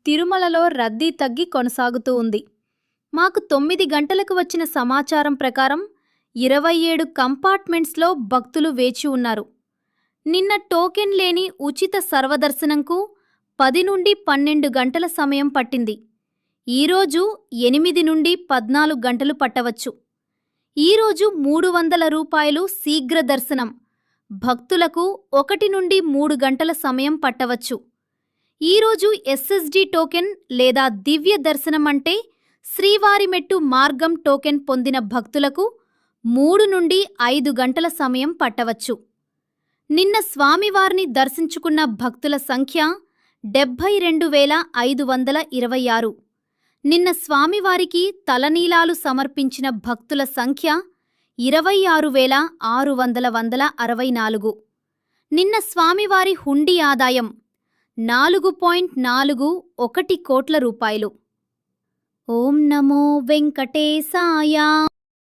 తిరుమలలో రద్దీ తగ్గి కొనసాగుతూ ఉంది. మాకు 9 గంటలకు వచ్చిన సమాచారం ప్రకారం 27 కంపార్ట్మెంట్స్లో భక్తులు వేచి ఉన్నారు. నిన్న టోకెన్ లేని ఉచిత సర్వదర్శనంకు 10 నుండి 12 గంటల సమయం పట్టింది. ఈరోజు 8 నుండి 14 గంటలు పట్టవచ్చు. ఈరోజు 300 రూపాయలు శీఘ్ర దర్శనం. భక్తులకు 1 నుండి 3 గంటల సమయం పట్టవచ్చు. ఈరోజు ఎస్ఎస్డి టోకెన్ లేదా దివ్య దర్శనం అంటే శ్రీవారిమెట్టు మార్గం టోకెన్ పొందిన భక్తులకు 3 నుండి 5 గంటల సమయం పట్టవచ్చు. నిన్న స్వామివారిని దర్శించుకున్న భక్తుల సంఖ్య 72,526. నిన్న స్వామివారికి తలనీలాలు సమర్పించిన భక్తుల సంఖ్య 26,664. నిన్న స్వామివారి హుండీ ఆదాయం 4.41 కోట్ల రూపాయలు. ఓం నమో వెంకటేశాయ.